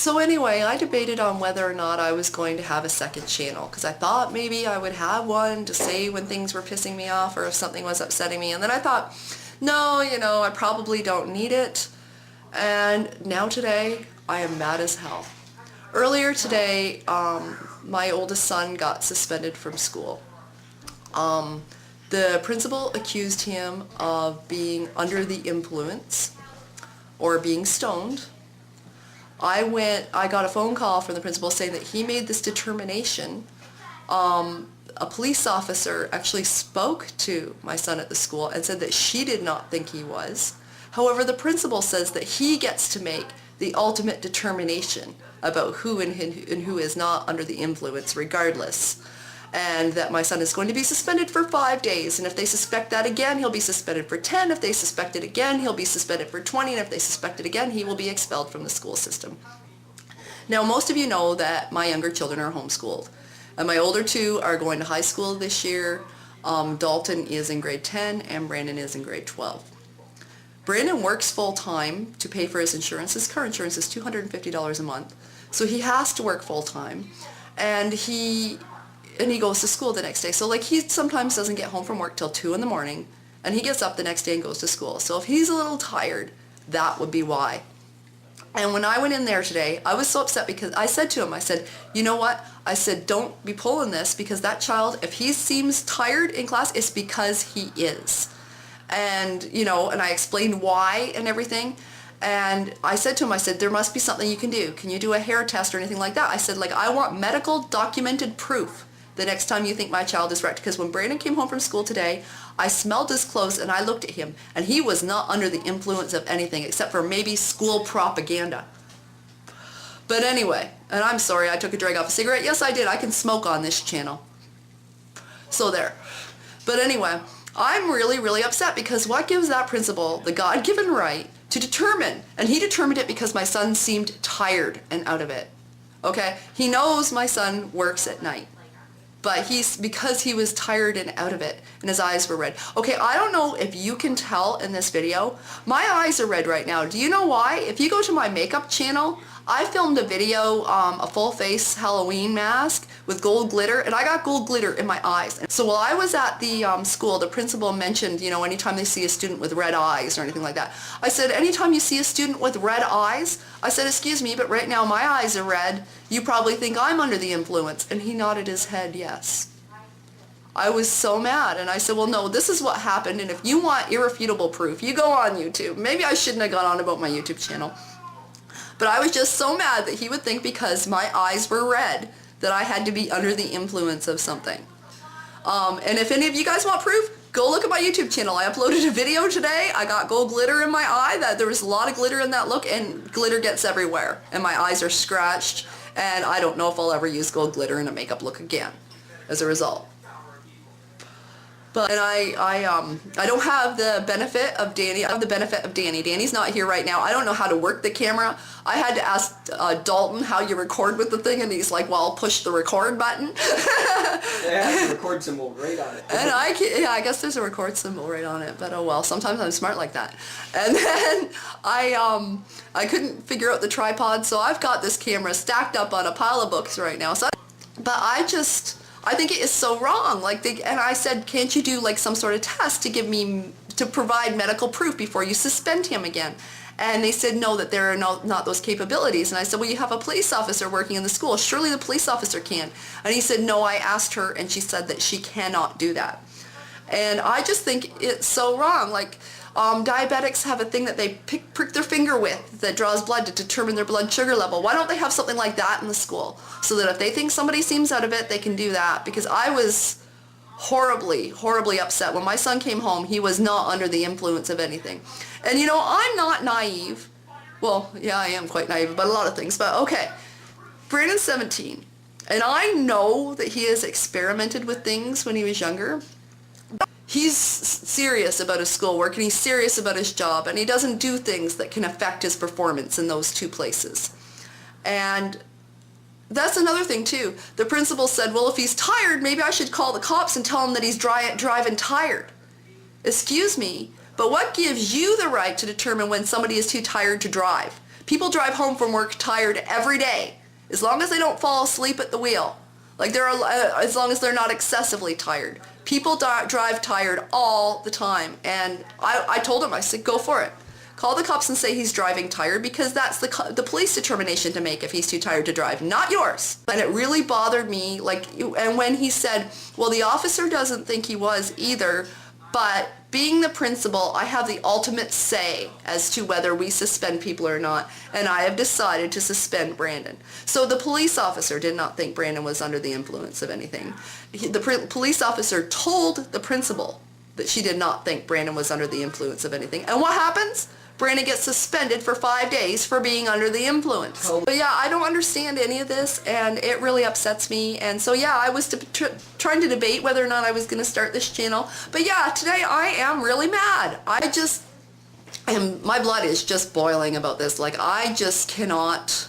So anyway, I debated on whether or not I was going to have a second channel because I thought maybe I would have one to say when things were pissing me off or if something was upsetting me. And then I thought, no, I probably don't need it. And now today, I am mad as hell. Earlier today, my oldest son got suspended from school. The principal accused him of being under the influence or being stoned. I got a phone call from the principal saying that he made this determination. A police officer actually spoke to my son at the school and said that she did not think he was. However, the principal says that he gets to make the ultimate determination about who and who is not under the influence regardless. And that my son is going to be suspended for 5 days. And if they suspect that again, he'll be suspended for 10. If they suspect it again, he'll be suspended for 20. And if they suspect it again, he will be expelled from the school system. Now, most of you know that my younger children are homeschooled. And my older two are going to high school this year. Dalton is in grade 10 and Brandon is in grade 12. Brandon works full-time to pay for his insurance. His car insurance is $250 a month. So he has to work full-time. And he goes to school the next day. So like he sometimes doesn't get home from work till 2 in the morning and he gets up the next day and goes to school. So if he's a little tired, that would be why. And when I went in there today, I was so upset because I said to him, I said, you know what? I said, don't be pulling this because that child, if he seems tired in class, it's because he is. And, and I explained why and everything. And I said to him, I said, there must be something you can do. Can you do a hair test or anything like that? I said, I want medical documented proof the next time you think my child is wrecked. Because when Brandon came home from school today, I smelled his clothes and I looked at him and he was not under the influence of anything except for maybe school propaganda. But anyway, and I'm sorry, I took a drag off a cigarette. Yes, I did. I can smoke on this channel. So there. But anyway, I'm really, really upset because what gives that principal the God-given right to determine, and he determined it because my son seemed tired and out of it. Okay? He knows my son works at night. But because he was tired and out of it and his eyes were red. Okay, I don't know if you can tell in this video, my eyes are red right now. Do you know why? If you go to my makeup channel, I filmed a video, a full face Halloween mask with gold glitter, and I got gold glitter in my eyes. So while I was at the school, the principal mentioned, anytime they see a student with red eyes or anything like that, I said, anytime you see a student with red eyes, I said, excuse me, but right now my eyes are red. You probably think I'm under the influence. And he nodded his head, yes. I was so mad, and I said, well, no, this is what happened, and if you want irrefutable proof, you go on YouTube. Maybe I shouldn't have gone on about my YouTube channel. But I was just so mad that he would think because my eyes were red that I had to be under the influence of something. And if any of you guys want proof, go look at my YouTube channel. I uploaded a video today. I got gold glitter in my eye. There was a lot of glitter in that look, and glitter gets everywhere. And my eyes are scratched, and I don't know if I'll ever use gold glitter in a makeup look again as a result. But I don't have the benefit of Danny. I have the benefit of Danny. Danny's not here right now. I don't know how to work the camera. I had to ask Dalton how you record with the thing, and he's like, well, I'll push the record button. It has a record symbol right on it. And I guess there's a record symbol right on it, but oh well, sometimes I'm smart like that. And then I couldn't figure out the tripod, so I've got this camera stacked up on a pile of books right now. But I think it is so wrong. And I said, can't you do some sort of test to provide medical proof before you suspend him again? And they said no, that there are not those capabilities. And I said, well, you have a police officer working in the school. Surely the police officer can. And he said, no, I asked her and she said that she cannot do that. And I just think it's so wrong. Diabetics have a thing that they prick their finger with that draws blood to determine their blood sugar level. Why don't they have something like that in the school? So that if they think somebody seems out of it, they can do that. Because I was horribly, horribly upset. When my son came home, he was not under the influence of anything. And I'm not naive. Well, yeah, I am quite naive about a lot of things, but okay. Brandon's 17. And I know that he has experimented with things when he was younger. He's serious about his schoolwork and he's serious about his job, and he doesn't do things that can affect his performance in those two places. And that's another thing too. The principal said, well, if he's tired, maybe I should call the cops and tell him that he's driving tired. Excuse me, but what gives you the right to determine when somebody is too tired to drive? People drive home from work tired every day, as long as they don't fall asleep at the wheel. Like as long as they're not excessively tired. People drive tired all the time, and I told him, I said, go for it. Call the cops and say he's driving tired, because that's the police determination to make if he's too tired to drive, not yours. And it really bothered me, and when he said, well, the officer doesn't think he was either, but being the principal, I have the ultimate say as to whether we suspend people or not, and I have decided to suspend Brandon. So the police officer did not think Brandon was under the influence of anything. The police officer told the principal that she did not think Brandon was under the influence of anything. And what happens? Brandon gets suspended for 5 days for being under the influence. But yeah, I don't understand any of this, and it really upsets me. And so yeah, I was trying to debate whether or not I was going to start this channel. But yeah, today I am really mad. My blood is just boiling about this. Like, I just cannot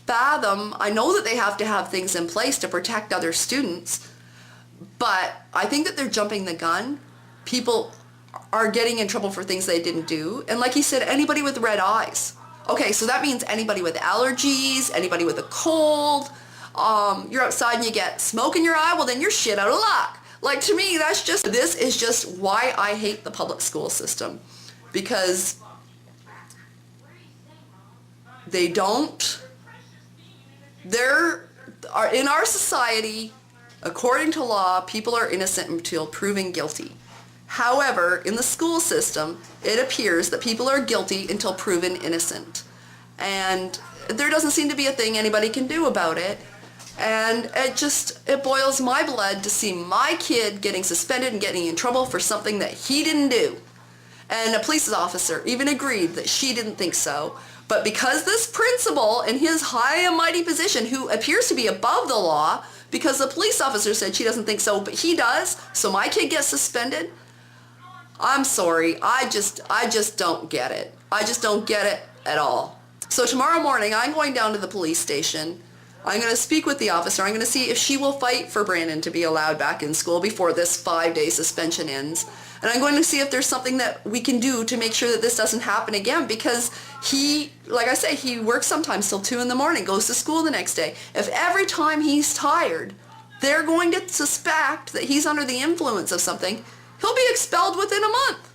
fathom. I know that they have to have things in place to protect other students, but I think that they're jumping the gun. People are getting in trouble for things they didn't do. And like he said, anybody with red eyes. Okay, so that means anybody with allergies, anybody with a cold, you're outside and you get smoke in your eye, well then you're shit out of luck. Like, to me, this is just why I hate the public school system. Because in our society, according to law, people are innocent until proven guilty. However, in the school system, it appears that people are guilty until proven innocent. And there doesn't seem to be a thing anybody can do about it. And it boils my blood to see my kid getting suspended and getting in trouble for something that he didn't do. And a police officer even agreed that she didn't think so. But because this principal, in his high and mighty position, who appears to be above the law, because the police officer said she doesn't think so, but he does, so my kid gets suspended, I'm sorry, I just don't get it. I just don't get it at all. So tomorrow morning, I'm going down to the police station. I'm going to speak with the officer. I'm going to see if she will fight for Brandon to be allowed back in school before this 5-day suspension ends. And I'm going to see if there's something that we can do to make sure that this doesn't happen again, because like I say, he works sometimes till 2 in the morning, goes to school the next day. If every time he's tired, they're going to suspect that he's under the influence of something, he'll be expelled within a month.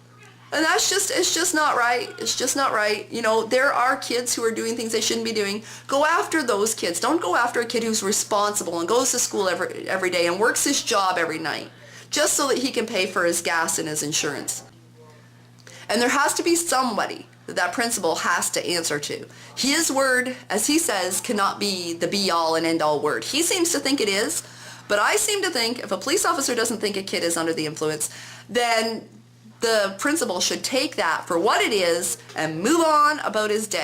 And it's just not right. It's just not right. You know, there are kids who are doing things they shouldn't be doing. Go after those kids. Don't go after a kid who's responsible and goes to school every day and works his job every night, just so that he can pay for his gas and his insurance. And there has to be somebody that principal has to answer to. His word, as he says, cannot be the be-all and end-all word. He seems to think it is, but I seem to think if a police officer doesn't think a kid is under the influence, then the principal should take that for what it is and move on about his day.